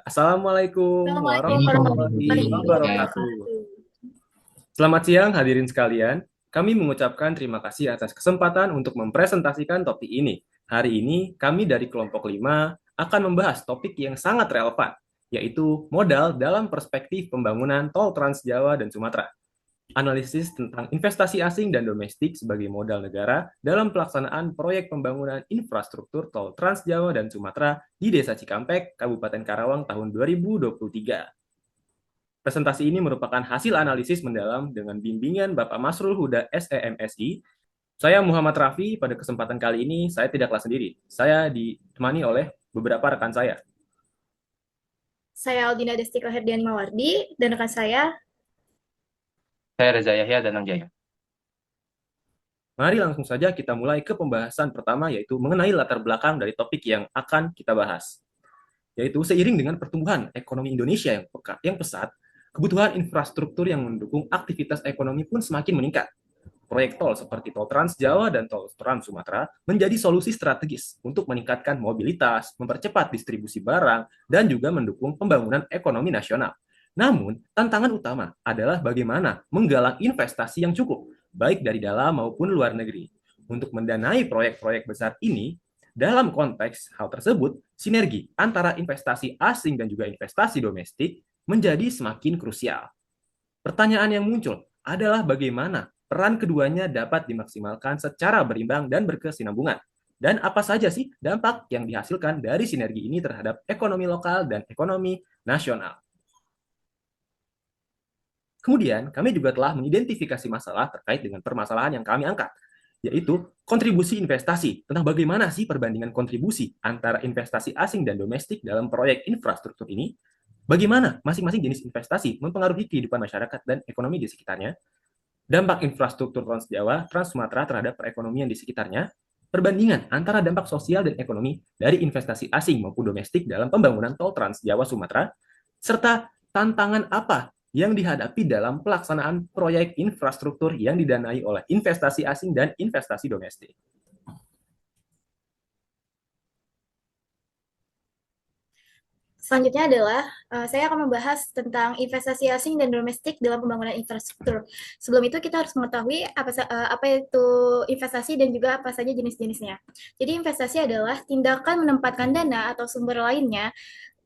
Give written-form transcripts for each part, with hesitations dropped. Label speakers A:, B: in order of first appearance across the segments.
A: Assalamualaikum
B: Assalamualaikum
A: warahmatullahi
B: warahmatullahi
A: wabarakatuh.
B: wabarakatuh.
A: Selamat siang hadirin sekalian. Kami mengucapkan terima kasih atas kesempatan untuk mempresentasikan topik ini. Hari ini kami dari kelompok 5 akan membahas topik yang sangat relevan, yaitu modal dalam perspektif pembangunan tol Trans Jawa dan Sumatera. Analisis tentang investasi asing dan domestik sebagai modal negara dalam pelaksanaan proyek pembangunan infrastruktur tol Trans Jawa dan Sumatera di Desa Cikampek, Kabupaten Karawang tahun 2023. Presentasi ini merupakan hasil analisis mendalam dengan bimbingan Bapak Masrul Huda SEMSI. Saya Muhammad Rafi. Pada kesempatan kali ini saya tidaklah sendiri. Saya ditemani oleh beberapa rekan saya.
B: Saya Aldina Destika Herdian Mawardi dan rekan saya.
C: Saya Reza Yahya Danang Jaya.
A: Mari langsung saja kita mulai ke pembahasan pertama, yaitu mengenai latar belakang dari topik yang akan kita bahas. Yaitu seiring dengan pertumbuhan ekonomi Indonesia yang pesat, kebutuhan infrastruktur yang mendukung aktivitas ekonomi pun semakin meningkat. Proyek tol seperti tol Trans Jawa dan tol Trans Sumatera menjadi solusi strategis untuk meningkatkan mobilitas, mempercepat distribusi barang, dan juga mendukung pembangunan ekonomi nasional. Namun, tantangan utama adalah bagaimana menggalang investasi yang cukup, baik dari dalam maupun luar negeri. Untuk mendanai proyek-proyek besar ini, dalam konteks hal tersebut, sinergi antara investasi asing dan juga investasi domestik menjadi semakin krusial. Pertanyaan yang muncul adalah bagaimana peran keduanya dapat dimaksimalkan secara berimbang dan berkesinambungan. Dan apa saja sih dampak yang dihasilkan dari sinergi ini terhadap ekonomi lokal dan ekonomi nasional. Kemudian, kami juga telah mengidentifikasi masalah terkait dengan permasalahan yang kami angkat, yaitu kontribusi investasi. Tentang bagaimana sih perbandingan kontribusi antara investasi asing dan domestik dalam proyek infrastruktur ini, bagaimana masing-masing jenis investasi mempengaruhi kehidupan masyarakat dan ekonomi di sekitarnya, dampak infrastruktur Trans Jawa, Trans Sumatera terhadap perekonomian di sekitarnya, perbandingan antara dampak sosial dan ekonomi dari investasi asing maupun domestik dalam pembangunan tol Trans Jawa Sumatera, serta tantangan apa yang dihadapi dalam pelaksanaan proyek infrastruktur yang didanai oleh investasi asing dan investasi domestik.
B: Selanjutnya adalah saya akan membahas tentang investasi asing dan domestik dalam pembangunan infrastruktur. Sebelum itu kita harus mengetahui apa itu investasi dan juga apa saja jenis-jenisnya. Jadi investasi adalah tindakan menempatkan dana atau sumber lainnya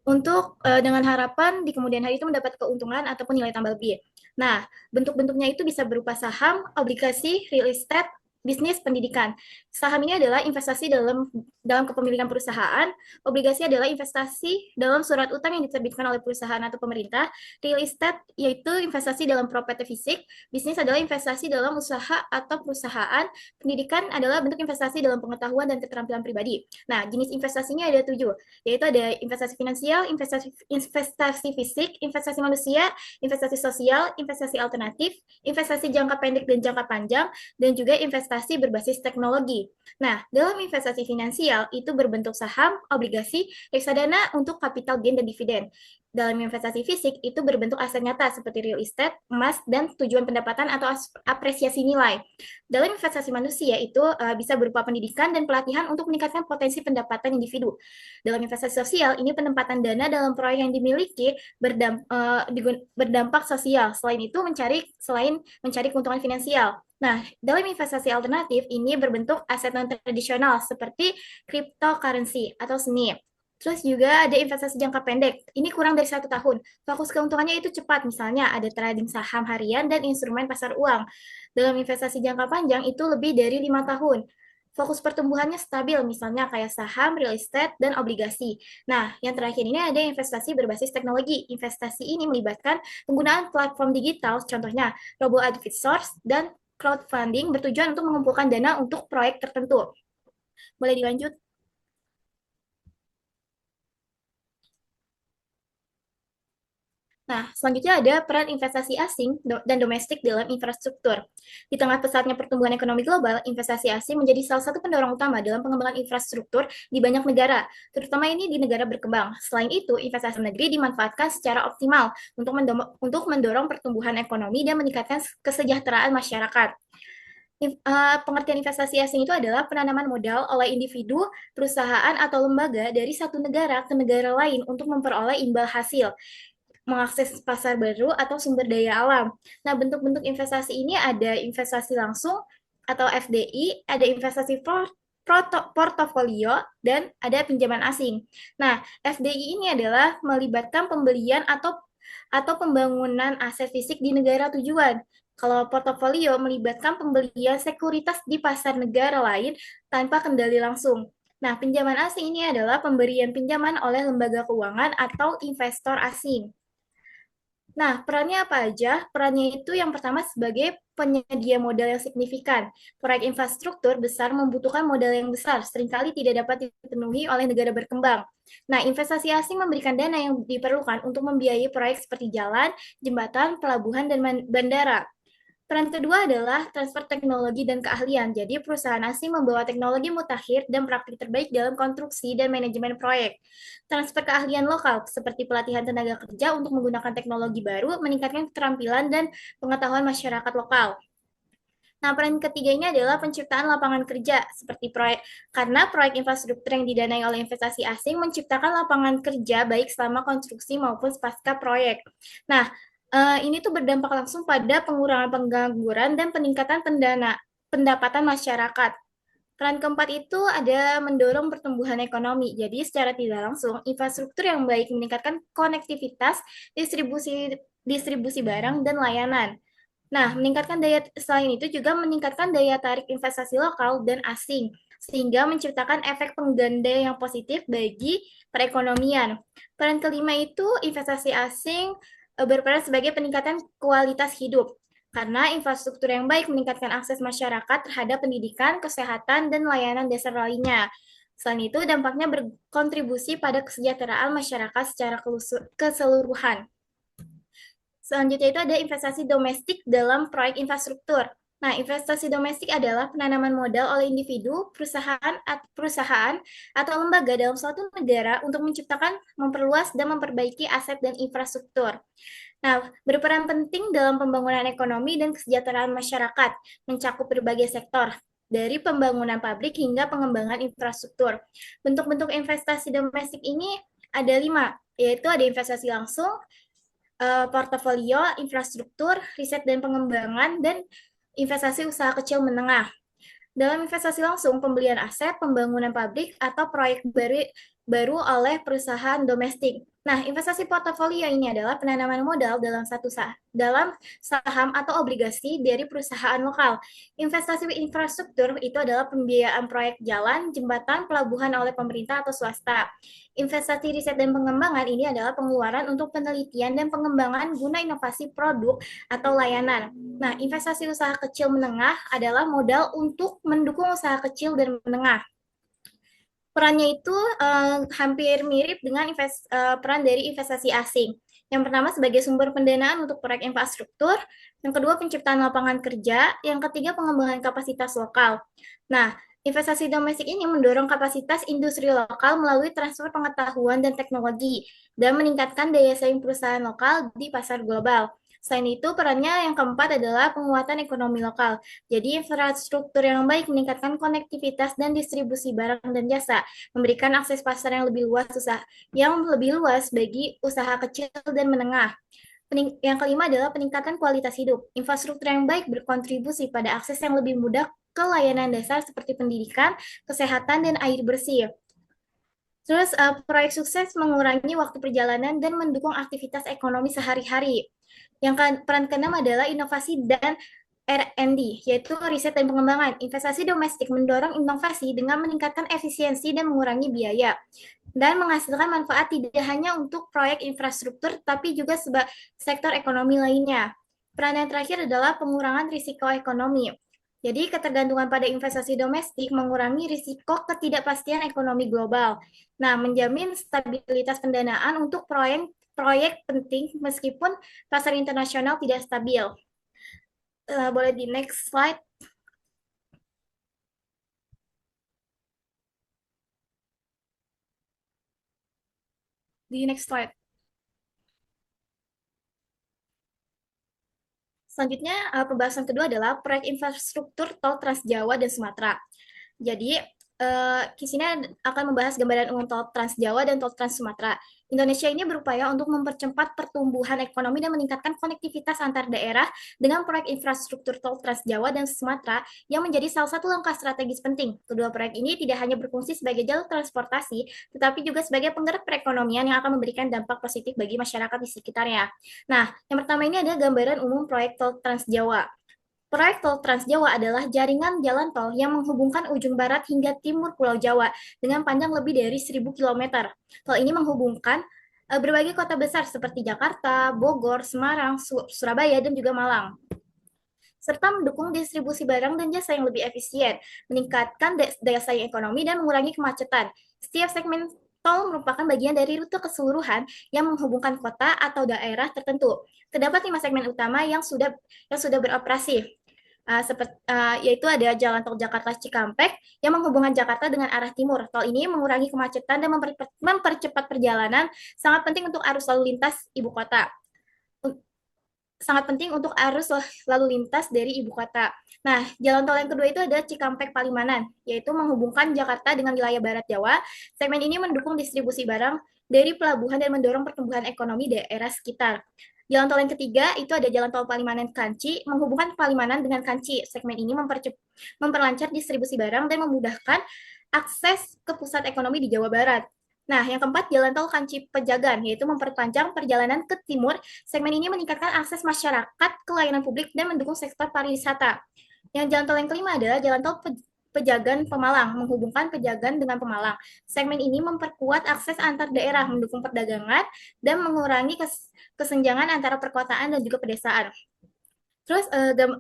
B: untuk dengan harapan di kemudian hari itu mendapat keuntungan ataupun nilai tambah lebih. Nah, bentuk-bentuknya itu bisa berupa saham, obligasi, real estate, bisnis, pendidikan. Saham ini adalah investasi dalam kepemilikan perusahaan, obligasi adalah investasi dalam surat utang yang diterbitkan oleh perusahaan atau pemerintah, real estate yaitu investasi dalam properti fisik, bisnis adalah investasi dalam usaha atau perusahaan, pendidikan adalah bentuk investasi dalam pengetahuan dan keterampilan pribadi. Nah, jenis investasinya ada 7, yaitu ada investasi finansial, investasi fisik, investasi manusia, investasi sosial, investasi alternatif, investasi jangka pendek dan jangka panjang, dan juga investasi berbasis teknologi. Nah, dalam investasi finansial itu berbentuk saham, obligasi, reksadana untuk capital gain dan dividen. Dalam investasi fisik itu berbentuk aset nyata seperti real estate, emas, dan tujuan pendapatan atau apresiasi nilai. Dalam investasi manusia itu bisa berupa pendidikan dan pelatihan untuk meningkatkan potensi pendapatan individu. Dalam investasi sosial, ini penempatan dana dalam proyek yang dimiliki berdampak sosial. Selain mencari keuntungan finansial. Nah, dalam investasi alternatif, ini berbentuk aset non-tradisional seperti cryptocurrency atau seni. Terus juga ada investasi jangka pendek. Ini kurang dari 1 tahun. Fokus keuntungannya itu cepat. Misalnya ada trading saham harian dan instrumen pasar uang. Dalam investasi jangka panjang itu lebih dari 5 tahun. Fokus pertumbuhannya stabil, misalnya kayak saham, real estate, dan obligasi. Nah, yang terakhir ini ada investasi berbasis teknologi. Investasi ini melibatkan penggunaan platform digital, contohnya robo-advisors dan crowdfunding bertujuan untuk mengumpulkan dana untuk proyek tertentu. Boleh dilanjut? Nah, selanjutnya ada peran investasi asing dan domestik dalam infrastruktur. Di tengah pesatnya pertumbuhan ekonomi global, investasi asing menjadi salah satu pendorong utama dalam pengembangan infrastruktur di banyak negara, terutama ini di negara berkembang. Selain itu, investasi negeri dimanfaatkan secara optimal untuk mendorong pertumbuhan ekonomi dan meningkatkan kesejahteraan masyarakat. Pengertian investasi asing itu adalah penanaman modal oleh individu, perusahaan, atau lembaga dari satu negara ke negara lain untuk memperoleh imbal hasil, mengakses pasar baru, atau sumber daya alam. Nah, bentuk-bentuk investasi ini ada investasi langsung atau FDI, ada investasi portofolio, dan ada pinjaman asing. Nah, FDI ini adalah melibatkan pembelian atau pembangunan aset fisik di negara tujuan. Kalau portofolio melibatkan pembelian sekuritas di pasar negara lain tanpa kendali langsung. Nah, pinjaman asing ini adalah pemberian pinjaman oleh lembaga keuangan atau investor asing. Nah, perannya apa aja? Perannya itu yang pertama sebagai penyedia modal yang signifikan. Proyek infrastruktur besar membutuhkan modal yang besar, seringkali tidak dapat dipenuhi oleh negara berkembang. Nah, investasi asing memberikan dana yang diperlukan untuk membiayai proyek seperti jalan, jembatan, pelabuhan, dan bandara. Peran kedua adalah transfer teknologi dan keahlian. Jadi, perusahaan asing membawa teknologi mutakhir dan praktik terbaik dalam konstruksi dan manajemen proyek. Transfer keahlian lokal, seperti pelatihan tenaga kerja untuk menggunakan teknologi baru, meningkatkan keterampilan dan pengetahuan masyarakat lokal. Nah, peran ketiganya adalah penciptaan lapangan kerja, seperti karena proyek infrastruktur yang didanai oleh investasi asing menciptakan lapangan kerja baik selama konstruksi maupun pasca proyek. Nah, ini tuh berdampak langsung pada pengurangan pengangguran dan peningkatan pendapatan masyarakat. Peran keempat itu ada mendorong pertumbuhan ekonomi. Jadi secara tidak langsung, infrastruktur yang baik meningkatkan konektivitas, distribusi barang, dan layanan. Nah, selain itu juga meningkatkan daya tarik investasi lokal dan asing, sehingga menciptakan efek pengganda yang positif bagi perekonomian. Peran kelima itu investasi asing berperan sebagai peningkatan kualitas hidup, karena infrastruktur yang baik meningkatkan akses masyarakat terhadap pendidikan, kesehatan, dan layanan dasar lainnya. Selain itu, dampaknya berkontribusi pada kesejahteraan masyarakat secara keseluruhan. Selanjutnya itu ada investasi domestik dalam proyek infrastruktur. Nah, investasi domestik adalah penanaman modal oleh individu, perusahaan, atau lembaga dalam suatu negara untuk menciptakan, memperluas, dan memperbaiki aset dan infrastruktur. Nah, berperan penting dalam pembangunan ekonomi dan kesejahteraan masyarakat, mencakup berbagai sektor, dari pembangunan pabrik hingga pengembangan infrastruktur. Bentuk-bentuk investasi domestik ini ada 5, yaitu ada investasi langsung, portofolio, infrastruktur, riset dan pengembangan, dan investasi usaha kecil menengah. Dalam investasi langsung, pembelian aset, pembangunan pabrik, atau proyek baru oleh perusahaan domestik. Nah, investasi portofolio ini adalah penanaman modal dalam saham atau obligasi dari perusahaan lokal. Investasi infrastruktur itu adalah pembiayaan proyek jalan, jembatan, pelabuhan oleh pemerintah atau swasta. Investasi riset dan pengembangan ini adalah pengeluaran untuk penelitian dan pengembangan guna inovasi produk atau layanan. Nah, investasi usaha kecil menengah adalah modal untuk mendukung usaha kecil dan menengah. Perannya itu hampir mirip dengan peran dari investasi asing. Yang pertama sebagai sumber pendanaan untuk proyek infrastruktur, yang kedua penciptaan lapangan kerja, yang ketiga pengembangan kapasitas lokal. Nah, investasi domestik ini mendorong kapasitas industri lokal melalui transfer pengetahuan dan teknologi, dan meningkatkan daya saing perusahaan lokal di pasar global. Selain itu, perannya yang keempat adalah penguatan ekonomi lokal. Jadi, infrastruktur yang baik meningkatkan konektivitas dan distribusi barang dan jasa, memberikan akses pasar yang lebih luas bagi usaha kecil dan menengah. Yang kelima adalah peningkatan kualitas hidup. Infrastruktur yang baik berkontribusi pada akses yang lebih mudah ke layanan dasar seperti pendidikan, kesehatan, dan air bersih. Terus, proyek sukses mengurangi waktu perjalanan dan mendukung aktivitas ekonomi sehari-hari. Peran keenam adalah inovasi dan R&D, yaitu riset dan pengembangan. Investasi domestik mendorong inovasi dengan meningkatkan efisiensi dan mengurangi biaya, dan menghasilkan manfaat tidak hanya untuk proyek infrastruktur, tapi juga sektor ekonomi lainnya. Peran yang terakhir adalah pengurangan risiko ekonomi. Jadi, ketergantungan pada investasi domestik mengurangi risiko ketidakpastian ekonomi global. Nah, menjamin stabilitas pendanaan untuk proyek penting meskipun pasar internasional tidak stabil. Boleh di next slide. Di next slide. Selanjutnya, pembahasan kedua adalah proyek infrastruktur tol Trans Jawa dan Sumatera. Jadi, di sini akan membahas gambaran umum tol Trans Jawa dan tol Trans Sumatera. Indonesia ini berupaya untuk mempercepat pertumbuhan ekonomi dan meningkatkan konektivitas antar daerah dengan proyek infrastruktur tol Trans Jawa dan Sumatera yang menjadi salah satu langkah strategis penting. Kedua proyek ini tidak hanya berfungsi sebagai jalur transportasi, tetapi juga sebagai penggerak perekonomian yang akan memberikan dampak positif bagi masyarakat di sekitarnya. Nah, yang pertama ini adalah gambaran umum proyek tol Trans Jawa. Proyek tol Trans Jawa adalah jaringan jalan tol yang menghubungkan ujung barat hingga timur Pulau Jawa dengan panjang lebih dari 1.000 km. Tol ini menghubungkan berbagai kota besar seperti Jakarta, Bogor, Semarang, Surabaya, dan juga Malang, serta mendukung distribusi barang dan jasa yang lebih efisien, meningkatkan daya saing ekonomi, dan mengurangi kemacetan. Setiap segmen tol merupakan bagian dari rute keseluruhan yang menghubungkan kota atau daerah tertentu. Terdapat 5 segmen utama yang sudah beroperasi, yaitu ada Jalan Tol Jakarta Cikampek yang menghubungkan Jakarta dengan arah timur. Tol ini mengurangi kemacetan dan mempercepat perjalanan, sangat penting untuk arus lalu lintas ibu kota. Sangat penting untuk arus lalu lintas dari ibu kota. Nah, jalan tol yang kedua itu ada Cikampek Palimanan, yaitu menghubungkan Jakarta dengan wilayah Barat Jawa. Segmen ini mendukung distribusi barang dari pelabuhan dan mendorong pertumbuhan ekonomi daerah sekitar. Jalan tol yang ketiga itu ada Jalan Tol Palimanan Kanci, menghubungkan Palimanan dengan Kanci. Segmen ini memperlancar distribusi barang dan memudahkan akses ke pusat ekonomi di Jawa Barat. Nah, yang keempat, Jalan Tol Kanci Pejagan, yaitu memperpanjang perjalanan ke timur. Segmen ini meningkatkan akses masyarakat ke layanan publik dan mendukung sektor pariwisata. Yang jalan tol yang kelima adalah Jalan Tol Pejagan Pemalang, menghubungkan Pejagan dengan Pemalang. Segmen ini memperkuat akses antar daerah, mendukung perdagangan, dan mengurangi kesenjangan antara perkotaan dan juga pedesaan. Terus,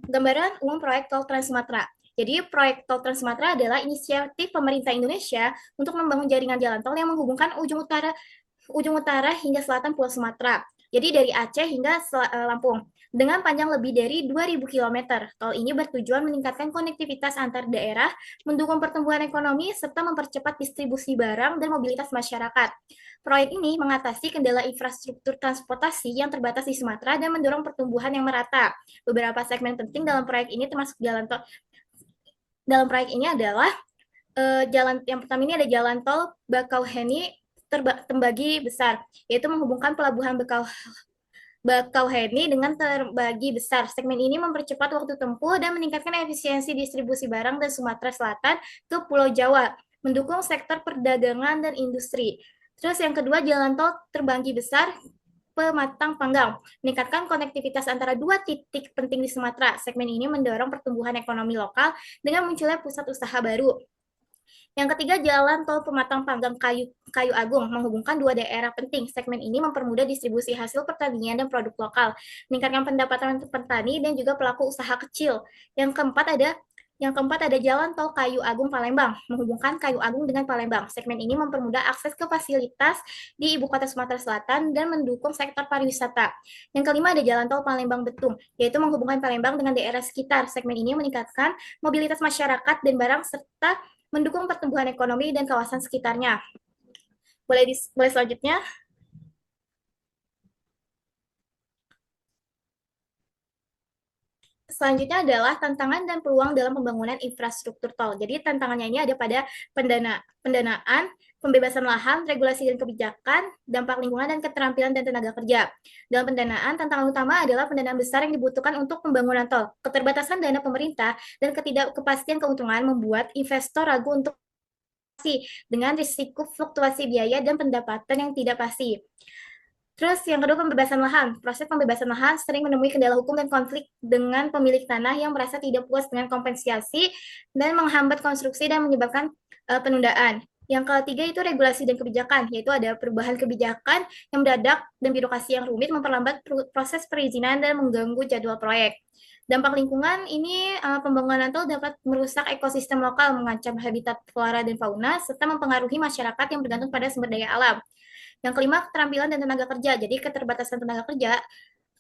B: gambaran umum proyek tol Trans Sumatera. Jadi, proyek tol Trans Sumatera adalah inisiatif pemerintah Indonesia untuk membangun jaringan jalan tol yang menghubungkan ujung utara hingga selatan Pulau Sumatera. Jadi dari Aceh hingga Lampung. Dengan panjang lebih dari 2.000 km, tol ini bertujuan meningkatkan konektivitas antar daerah, mendukung pertumbuhan ekonomi, serta mempercepat distribusi barang dan mobilitas masyarakat. Proyek ini mengatasi kendala infrastruktur transportasi yang terbatas di Sumatera dan mendorong pertumbuhan yang merata. Beberapa segmen penting dalam proyek ini termasuk jalan tol. Dalam proyek ini adalah jalan yang pertama ini ada Jalan Tol Bakauheni Tembagi Besar, yaitu menghubungkan pelabuhan Bakauheni dengan Tembagi Besar. Segmen ini mempercepat waktu tempuh dan meningkatkan efisiensi distribusi barang dari Sumatera Selatan ke Pulau Jawa, mendukung sektor perdagangan dan industri. Terus yang kedua, Jalan Tol Terbanggi Besar Pematang Panggang, meningkatkan konektivitas antara dua titik penting di Sumatera. Segmen ini mendorong pertumbuhan ekonomi lokal dengan munculnya pusat usaha baru. Yang ketiga, Jalan Tol Pematang Panggang Kayu Agung, menghubungkan dua daerah penting. Segmen ini mempermudah distribusi hasil pertanian dan produk lokal, meningkatkan pendapatan petani dan juga pelaku usaha kecil. Yang keempat ada Jalan Tol Kayu Agung Palembang, menghubungkan Kayu Agung dengan Palembang. Segmen ini mempermudah akses ke fasilitas di ibu kota Sumatera Selatan dan mendukung sektor pariwisata. Yang kelima ada Jalan Tol Palembang Betung, yaitu menghubungkan Palembang dengan daerah sekitar. Segmen ini meningkatkan mobilitas masyarakat dan barang serta mendukung pertumbuhan ekonomi dan kawasan sekitarnya. Boleh selanjutnya? Selanjutnya adalah tantangan dan peluang dalam pembangunan infrastruktur tol. Jadi tantangannya ini ada pada pendanaan, pembebasan lahan, regulasi dan kebijakan, dampak lingkungan, dan keterampilan dan tenaga kerja. Dalam pendanaan, tantangan utama adalah pendanaan besar yang dibutuhkan untuk pembangunan tol. Keterbatasan dana pemerintah dan ketidakpastian keuntungan membuat investor ragu untuk dengan risiko fluktuasi biaya dan pendapatan yang tidak pasti. Terus yang kedua, pembebasan lahan. Proses pembebasan lahan sering menemui kendala hukum dan konflik dengan pemilik tanah yang merasa tidak puas dengan kompensasi dan menghambat konstruksi dan menyebabkan penundaan. Yang ketiga itu regulasi dan kebijakan, yaitu ada perubahan kebijakan yang mendadak dan birokrasi yang rumit memperlambat proses perizinan dan mengganggu jadwal proyek. Dampak lingkungan ini, pembangunan tol dapat merusak ekosistem lokal, mengancam habitat flora dan fauna, serta mempengaruhi masyarakat yang bergantung pada sumber daya alam. Yang kelima, keterampilan dan tenaga kerja. Jadi keterbatasan tenaga kerja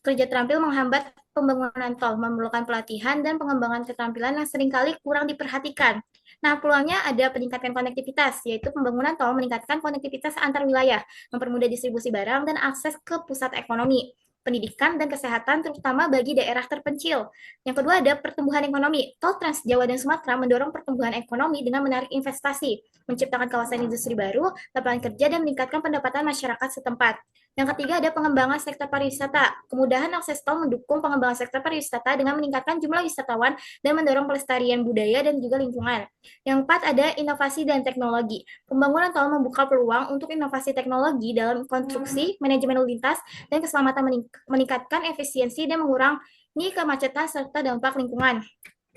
B: terampil menghambat pembangunan tol, memerlukan pelatihan dan pengembangan keterampilan yang seringkali kurang diperhatikan. Nah, peluangnya ada peningkatan konektivitas, yaitu pembangunan tol meningkatkan konektivitas antar wilayah, mempermudah distribusi barang dan akses ke pusat ekonomi. pendidikan, dan kesehatan, terutama bagi daerah terpencil. Yang kedua ada pertumbuhan ekonomi. Tol Trans Jawa dan Sumatera mendorong pertumbuhan ekonomi dengan menarik investasi, menciptakan kawasan industri baru, lapangan kerja, dan meningkatkan pendapatan masyarakat setempat. Yang ketiga ada pengembangan sektor pariwisata. Kemudahan akses tol mendukung pengembangan sektor pariwisata dengan meningkatkan jumlah wisatawan dan mendorong pelestarian budaya dan juga lingkungan. Yang keempat ada inovasi dan teknologi. Pembangunan tol membuka peluang untuk inovasi teknologi dalam konstruksi, manajemen lalu lintas, dan keselamatan, meningkatkan efisiensi dan mengurangi kemacetan serta dampak lingkungan.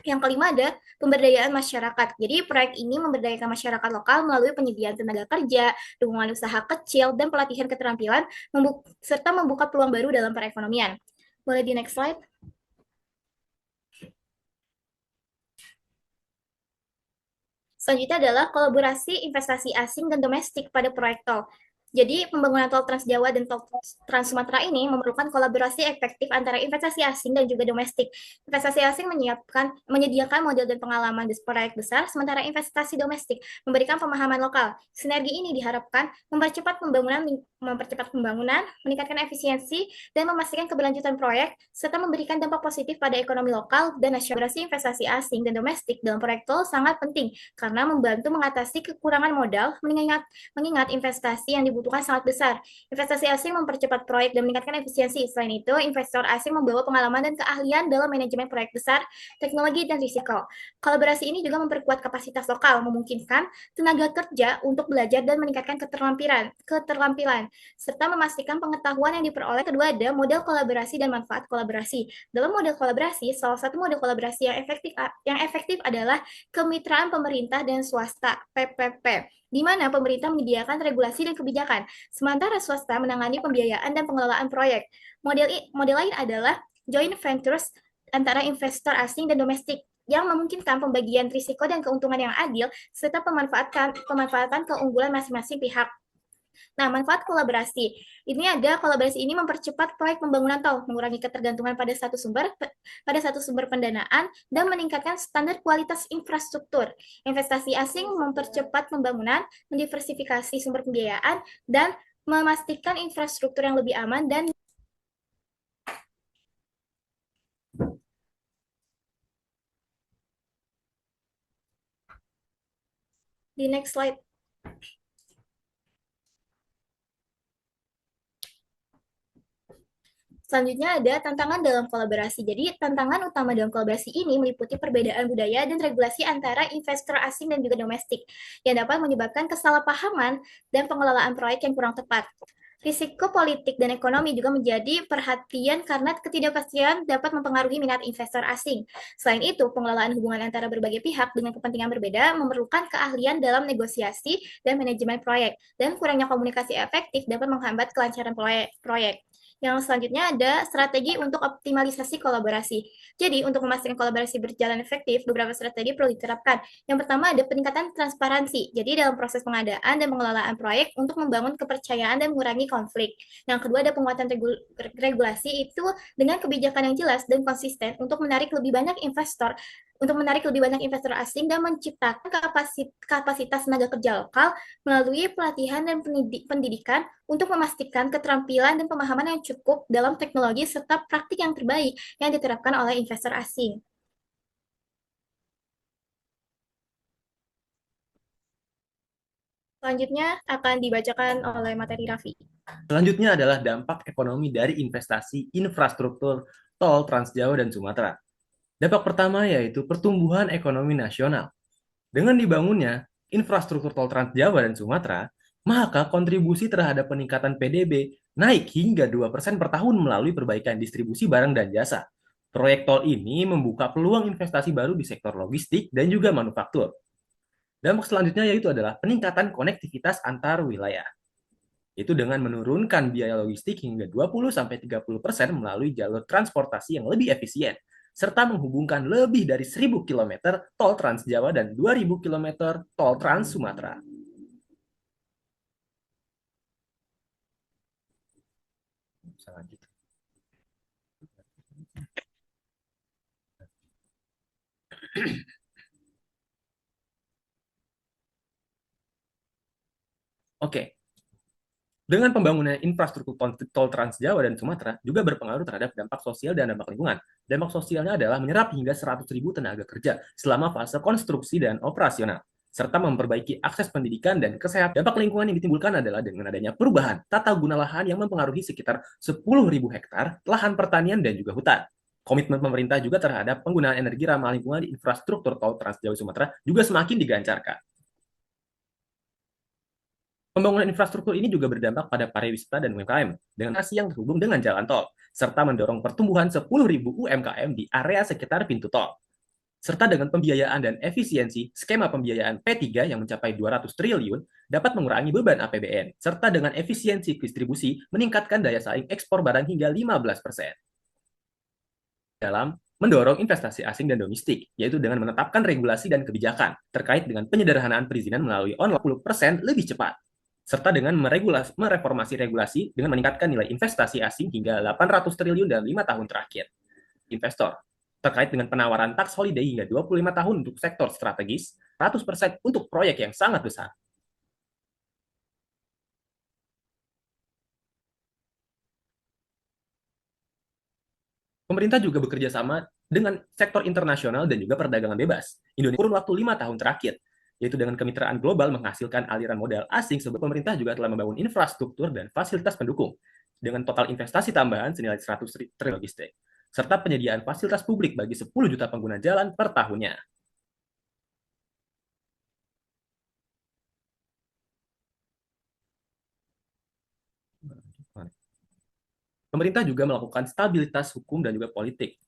B: Yang kelima ada pemberdayaan masyarakat. Jadi proyek ini memberdayakan masyarakat lokal melalui penyediaan tenaga kerja, dukungan usaha kecil, dan pelatihan keterampilan, serta membuka peluang baru dalam perekonomian. Boleh di next slide? Selanjutnya adalah kolaborasi investasi asing dan domestik pada proyek tol. Jadi, pembangunan tol Trans Jawa dan tol Trans Sumatera ini memerlukan kolaborasi efektif antara investasi asing dan juga domestik. Investasi asing menyediakan model dan pengalaman di proyek besar, sementara investasi domestik memberikan pemahaman lokal. Sinergi ini diharapkan mempercepat pembangunan, meningkatkan efisiensi, dan memastikan keberlanjutan proyek, serta memberikan dampak positif pada ekonomi lokal dan nasional. Investasi asing dan domestik dalam proyek tol sangat penting karena membantu mengatasi kekurangan modal, mengingat investasi yang dibutuhkan sangat besar. Investasi asing mempercepat proyek dan meningkatkan efisiensi. Selain itu, investor asing membawa pengalaman dan keahlian dalam manajemen proyek besar, teknologi, dan risiko. Kolaborasi ini juga memperkuat kapasitas lokal, memungkinkan tenaga kerja untuk belajar dan meningkatkan keterampilan, serta memastikan pengetahuan yang diperoleh. Kedua ada model kolaborasi dan manfaat kolaborasi. Dalam model kolaborasi, salah satu model kolaborasi yang efektif adalah kemitraan pemerintah dan swasta (PPP), di mana pemerintah menyediakan regulasi dan kebijakan, sementara swasta menangani pembiayaan dan pengelolaan proyek. Model lain adalah joint ventures antara investor asing dan domestik yang memungkinkan pembagian risiko dan keuntungan yang adil serta pemanfaatan keunggulan masing-masing pihak. Nah, manfaat kolaborasi. Kolaborasi ini mempercepat proyek pembangunan tol, mengurangi ketergantungan pada satu sumber pendanaan, dan meningkatkan standar kualitas infrastruktur. Investasi asing mempercepat pembangunan, mendiversifikasi sumber pembiayaan, dan memastikan infrastruktur yang lebih aman dan di next slide. Selanjutnya ada tantangan dalam kolaborasi. Jadi, tantangan utama dalam kolaborasi ini meliputi perbedaan budaya dan regulasi antara investor asing dan juga domestik, yang dapat menyebabkan kesalahpahaman dan pengelolaan proyek yang kurang tepat. Risiko politik dan ekonomi juga menjadi perhatian karena ketidakpastian dapat mempengaruhi minat investor asing. Selain itu, pengelolaan hubungan antara berbagai pihak dengan kepentingan berbeda memerlukan keahlian dalam negosiasi dan manajemen proyek, dan kurangnya komunikasi efektif dapat menghambat kelancaran proyek. Yang selanjutnya ada strategi untuk optimalisasi kolaborasi. Jadi, untuk memastikan kolaborasi berjalan efektif, beberapa strategi perlu diterapkan. Yang pertama ada peningkatan transparansi. Jadi, dalam proses pengadaan dan pengelolaan proyek untuk membangun kepercayaan dan mengurangi konflik. Yang kedua ada penguatan regulasi itu dengan kebijakan yang jelas dan konsisten untuk menarik lebih banyak investor asing dan menciptakan kapasitas tenaga kerja lokal melalui pelatihan dan pendidikan untuk memastikan keterampilan dan pemahaman yang cukup dalam teknologi serta praktik yang terbaik yang diterapkan oleh investor asing. Selanjutnya akan dibacakan oleh materi Raffi.
A: Selanjutnya adalah dampak ekonomi dari investasi infrastruktur tol Trans Jawa dan Sumatera. Dampak pertama yaitu pertumbuhan ekonomi nasional. Dengan dibangunnya infrastruktur tol Trans Jawa dan Sumatera, maka kontribusi terhadap peningkatan PDB naik hingga 2% per tahun melalui perbaikan distribusi barang dan jasa. Proyek tol ini membuka peluang investasi baru di sektor logistik dan juga manufaktur. Dampak selanjutnya yaitu adalah peningkatan konektivitas antar wilayah, yaitu dengan menurunkan biaya logistik hingga 20-30% melalui jalur transportasi yang lebih efisien, serta menghubungkan lebih dari 1.000 km tol Trans Jawa dan 2.000 km tol Trans Sumatera. Oke. Dengan pembangunan infrastruktur tol Trans Jawa dan Sumatera juga berpengaruh terhadap dampak sosial dan dampak lingkungan. Dampak sosialnya adalah menyerap hingga 100.000 tenaga kerja selama fase konstruksi dan operasional, serta memperbaiki akses pendidikan dan kesehatan. Dampak lingkungan yang ditimbulkan adalah dengan adanya perubahan tata guna lahan yang mempengaruhi sekitar 10.000 hektar lahan pertanian dan juga hutan. Komitmen pemerintah juga terhadap penggunaan energi ramah lingkungan di infrastruktur tol Trans Jawa Sumatera juga semakin digencarkan. Pembangunan infrastruktur ini juga berdampak pada pariwisata dan UMKM dengan nasi yang terhubung dengan jalan tol, serta mendorong pertumbuhan 10.000 UMKM di area sekitar pintu tol. Serta dengan pembiayaan dan efisiensi, skema pembiayaan P3 yang mencapai 200 triliun dapat mengurangi beban APBN, serta dengan efisiensi distribusi meningkatkan daya saing ekspor barang hingga 15%. Dalam mendorong investasi asing dan domestik, yaitu dengan menetapkan regulasi dan kebijakan terkait dengan penyederhanaan perizinan melalui online 10% lebih cepat, serta dengan mereformasi regulasi dengan meningkatkan nilai investasi asing hingga 800 triliun dalam 5 tahun terakhir. Investor, terkait dengan penawaran tax holiday hingga 25 tahun untuk sektor strategis, 100% untuk proyek yang sangat besar. Pemerintah juga bekerja sama dengan sektor internasional dan juga perdagangan bebas. Indonesia kurun waktu 5 tahun terakhir, yaitu dengan kemitraan global menghasilkan aliran modal asing, sebab pemerintah juga telah membangun infrastruktur dan fasilitas pendukung dengan total investasi tambahan senilai 100 triliun logistik, serta penyediaan fasilitas publik bagi 10 juta pengguna jalan per tahunnya. Pemerintah juga melakukan stabilitas hukum dan juga politik,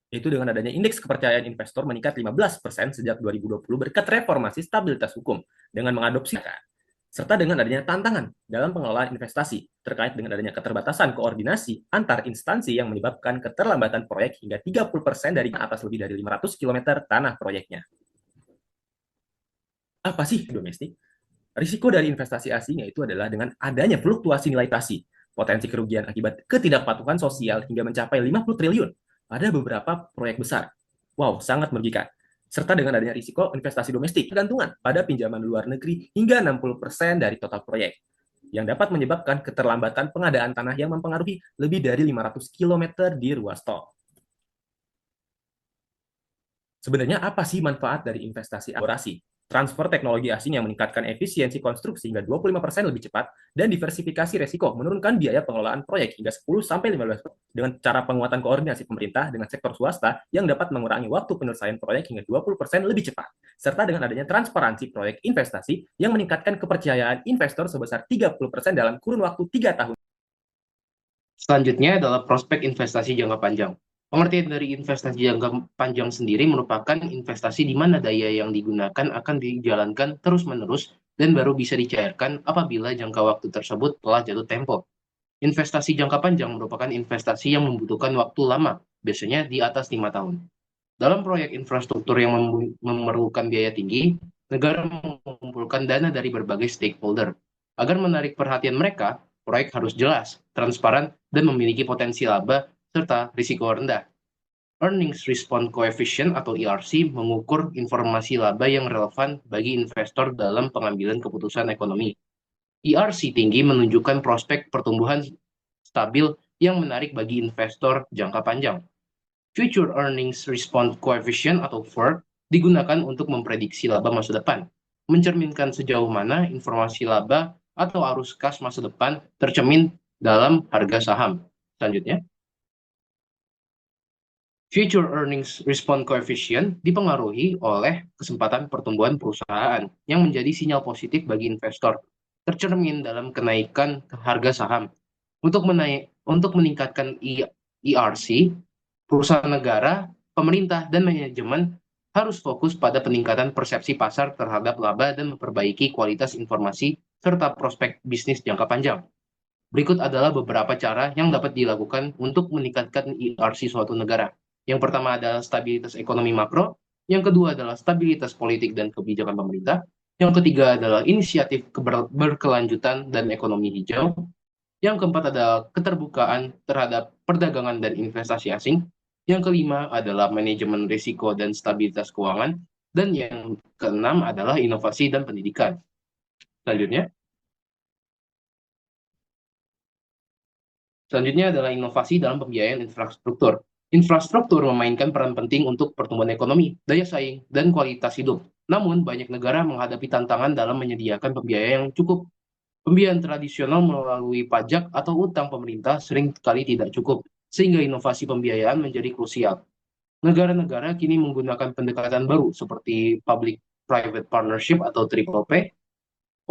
A: yaitu dengan adanya indeks kepercayaan investor meningkat 15% sejak 2020 berkat reformasi stabilitas hukum dengan mengadopsi, serta dengan adanya tantangan dalam pengelolaan investasi terkait dengan adanya keterbatasan koordinasi antar instansi yang menyebabkan keterlambatan proyek hingga 30% dari atas lebih dari 500 km tanah proyeknya. Apa sih domestik? Risiko dari investasi asing yaitu adalah dengan adanya fluktuasi nilai tasi, potensi kerugian akibat ketidakpatuhan sosial hingga mencapai 50 triliun pada beberapa proyek besar. Wow, sangat merugikan. Serta dengan adanya risiko investasi domestik, tergantungan pada pinjaman luar negeri hingga 60% dari total proyek, yang dapat menyebabkan keterlambatan pengadaan tanah yang mempengaruhi lebih dari 500 km di ruas tol. Sebenarnya apa sih manfaat dari investasi akurasi? Transfer teknologi asing yang meningkatkan efisiensi konstruksi hingga 25% lebih cepat dan diversifikasi resiko, menurunkan biaya pengelolaan proyek hingga 10-15% dengan cara penguatan koordinasi pemerintah dengan sektor swasta yang dapat mengurangi waktu penyelesaian proyek hingga 20% lebih cepat, serta dengan adanya transparansi proyek investasi yang meningkatkan kepercayaan investor sebesar 30% dalam kurun waktu 3 tahun.
C: Selanjutnya adalah prospek investasi jangka panjang. Pengertian dari investasi jangka panjang sendiri merupakan investasi di mana daya yang digunakan akan dijalankan terus-menerus dan baru bisa dicairkan apabila jangka waktu tersebut telah jatuh tempo. Investasi jangka panjang merupakan investasi yang membutuhkan waktu lama, biasanya di atas 5 tahun. Dalam proyek infrastruktur yang memerlukan biaya tinggi, negara mengumpulkan dana dari berbagai stakeholder. Agar menarik perhatian mereka, proyek harus jelas, transparan, dan memiliki potensi laba serta risiko rendah. Earnings Response Coefficient atau ERC mengukur informasi laba yang relevan bagi investor dalam pengambilan keputusan ekonomi. ERC tinggi menunjukkan prospek pertumbuhan stabil yang menarik bagi investor jangka panjang. Future Earnings Response Coefficient atau FER digunakan untuk memprediksi laba masa depan, mencerminkan sejauh mana informasi laba atau arus kas masa depan tercermin dalam harga saham. Selanjutnya, Future Earnings Response Coefficient dipengaruhi oleh kesempatan pertumbuhan perusahaan yang menjadi sinyal positif bagi investor, tercermin dalam kenaikan harga saham. Untuk meningkatkan ERC, perusahaan negara, pemerintah, dan manajemen harus fokus pada peningkatan persepsi pasar terhadap laba dan memperbaiki kualitas informasi serta prospek bisnis jangka panjang. Berikut adalah beberapa cara yang dapat dilakukan untuk meningkatkan ERC suatu negara. Yang pertama adalah stabilitas ekonomi makro, yang kedua adalah stabilitas politik dan kebijakan pemerintah, yang ketiga adalah inisiatif berkelanjutan dan ekonomi hijau, yang keempat adalah keterbukaan terhadap perdagangan dan investasi asing, yang kelima adalah manajemen risiko dan stabilitas keuangan, dan yang keenam adalah inovasi dan pendidikan. Selanjutnya, Selanjutnya adalah inovasi dalam pembiayaan infrastruktur. Infrastruktur memainkan peran penting untuk pertumbuhan ekonomi, daya saing, dan kualitas hidup. Namun, banyak negara menghadapi tantangan dalam menyediakan pembiayaan yang cukup. Pembiayaan tradisional melalui pajak atau utang pemerintah sering kali tidak cukup, sehingga inovasi pembiayaan menjadi krusial. Negara-negara kini menggunakan pendekatan baru seperti public-private partnership atau triple P,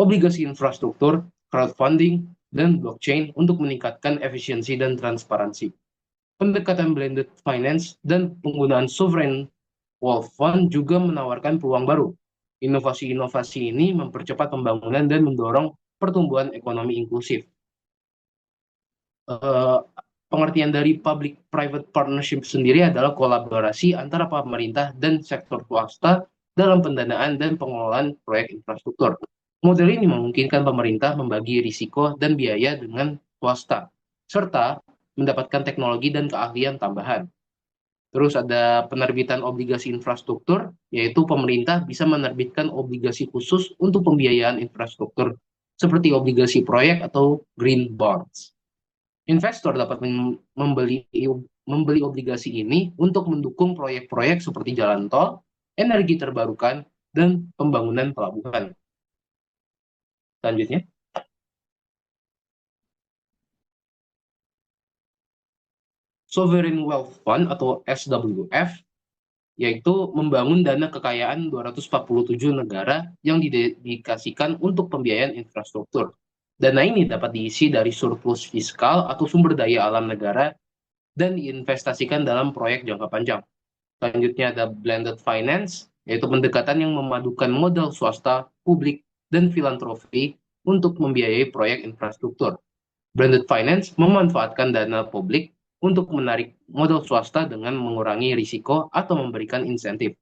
C: obligasi infrastruktur, crowdfunding, dan blockchain untuk meningkatkan efisiensi dan transparansi. Pendekatan blended finance dan penggunaan sovereign wealth fund juga menawarkan peluang baru. Inovasi-inovasi ini mempercepat pembangunan dan mendorong pertumbuhan ekonomi inklusif. Eh, Pengertian dari public-private partnership sendiri adalah kolaborasi antara pemerintah dan sektor swasta dalam pendanaan dan pengelolaan proyek infrastruktur. Model ini memungkinkan pemerintah membagi risiko dan biaya dengan swasta, serta mendapatkan teknologi dan keahlian tambahan. Terus ada penerbitan obligasi infrastruktur, yaitu pemerintah bisa menerbitkan obligasi khusus untuk pembiayaan infrastruktur, seperti obligasi proyek atau green bonds. Investor dapat membeli obligasi ini untuk mendukung proyek-proyek seperti jalan tol, energi terbarukan, dan pembangunan pelabuhan. Selanjutnya, Sovereign Wealth Fund atau SWF, yaitu membangun dana kekayaan 247 negara yang didedikasikan untuk pembiayaan infrastruktur. Dana ini dapat diisi dari surplus fiskal atau sumber daya alam negara dan diinvestasikan dalam proyek jangka panjang. Selanjutnya ada blended finance, yaitu pendekatan yang memadukan modal swasta, publik, dan filantropi untuk membiayai proyek infrastruktur. Blended finance memanfaatkan dana publik untuk menarik modal swasta dengan mengurangi risiko atau memberikan insentif.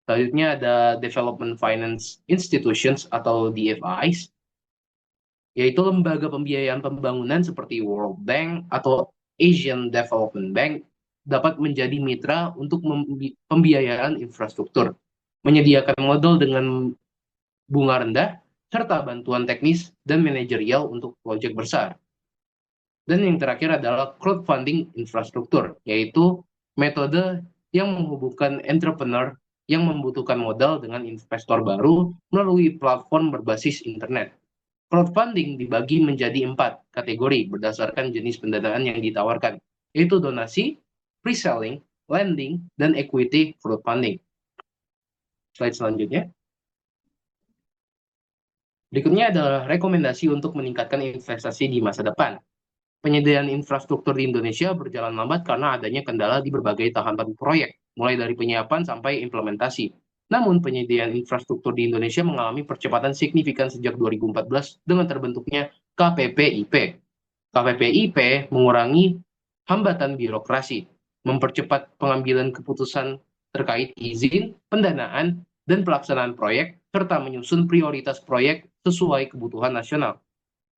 C: Selanjutnya ada development finance institutions atau DFIs, yaitu lembaga pembiayaan pembangunan seperti World Bank atau Asian Development Bank dapat menjadi mitra untuk pembiayaan infrastruktur, menyediakan modal dengan bunga rendah, serta bantuan teknis dan manajerial untuk proyek besar. Dan yang terakhir adalah crowdfunding infrastruktur, yaitu metode yang menghubungkan entrepreneur yang membutuhkan modal dengan investor baru melalui platform berbasis internet. Crowdfunding dibagi menjadi 4 kategori berdasarkan jenis pendanaan yang ditawarkan, yaitu donasi, pre-selling, lending, dan equity crowdfunding. Slide selanjutnya. Berikutnya adalah rekomendasi untuk meningkatkan investasi di masa depan. Penyediaan infrastruktur di Indonesia berjalan lambat karena adanya kendala di berbagai tahapan proyek, mulai dari penyiapan sampai implementasi. Namun, penyediaan infrastruktur di Indonesia mengalami percepatan signifikan sejak 2014 dengan terbentuknya KPPIP. KPPIP mengurangi hambatan birokrasi, mempercepat pengambilan keputusan terkait izin, pendanaan, dan pelaksanaan proyek, serta menyusun prioritas proyek sesuai kebutuhan nasional.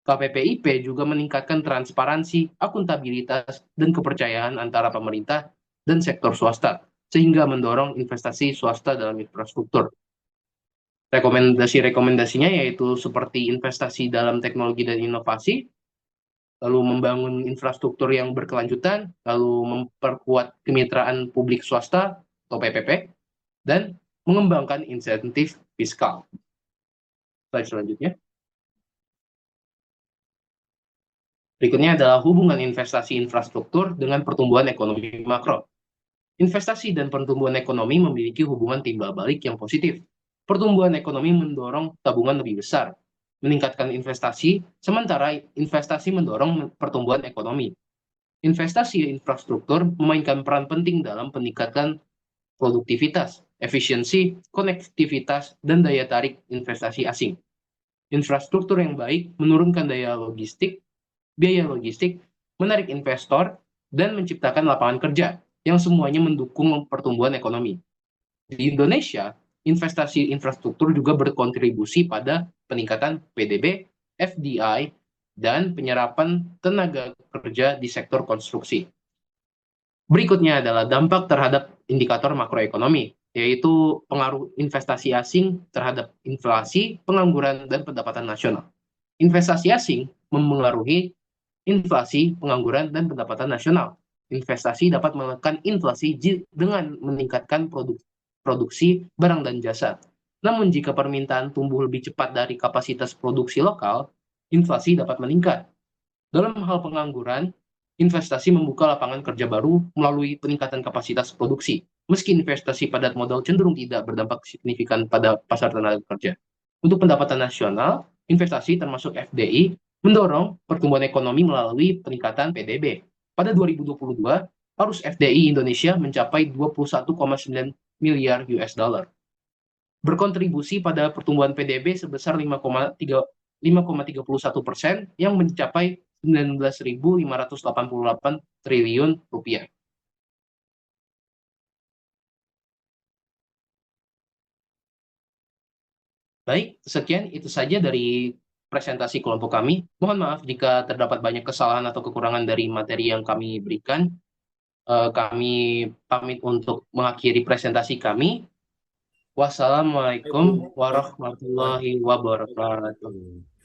C: KPPIP juga meningkatkan transparansi, akuntabilitas, dan kepercayaan antara pemerintah dan sektor swasta, sehingga mendorong investasi swasta dalam infrastruktur. Rekomendasi-rekomendasinya yaitu seperti investasi dalam teknologi dan inovasi, lalu membangun infrastruktur yang berkelanjutan, lalu memperkuat kemitraan publik swasta atau PPP, dan mengembangkan insentif fiskal. Slide selanjutnya. Berikutnya adalah hubungan investasi infrastruktur dengan pertumbuhan ekonomi makro. Investasi dan pertumbuhan ekonomi memiliki hubungan timbal balik yang positif. Pertumbuhan ekonomi mendorong tabungan lebih besar, meningkatkan investasi, sementara investasi mendorong pertumbuhan ekonomi. Investasi infrastruktur memainkan peran penting dalam peningkatan produktivitas, efisiensi, konektivitas, dan daya tarik investasi asing. Infrastruktur yang baik menurunkan biaya logistik, menarik investor, dan menciptakan lapangan kerja yang semuanya mendukung pertumbuhan ekonomi. Di Indonesia, investasi infrastruktur juga berkontribusi pada peningkatan PDB, FDI, dan penyerapan tenaga kerja di sektor konstruksi. Berikutnya adalah dampak terhadap indikator makroekonomi, yaitu pengaruh investasi asing terhadap inflasi, pengangguran, dan pendapatan nasional. Investasi asing memengaruhi inflasi, pengangguran, dan pendapatan nasional. Investasi dapat menekan inflasi dengan meningkatkan produksi barang dan jasa. Namun jika permintaan tumbuh lebih cepat dari kapasitas produksi lokal, inflasi dapat meningkat. Dalam hal pengangguran, investasi membuka lapangan kerja baru melalui peningkatan kapasitas produksi. Meski investasi padat modal cenderung tidak berdampak signifikan pada pasar tenaga kerja. Untuk pendapatan nasional, investasi termasuk FDI mendorong pertumbuhan ekonomi melalui peningkatan PDB. Pada 2022, arus FDI Indonesia mencapai 21,9 miliar US dollar, berkontribusi pada pertumbuhan PDB sebesar 5,31% yang mencapai 19.588 triliun rupiah. Baik, sekian itu saja dari presentasi kelompok kami. Mohon maaf jika terdapat banyak kesalahan atau kekurangan dari materi yang kami berikan. Kami pamit untuk mengakhiri presentasi kami. Wassalamualaikum warahmatullahi wabarakatuh.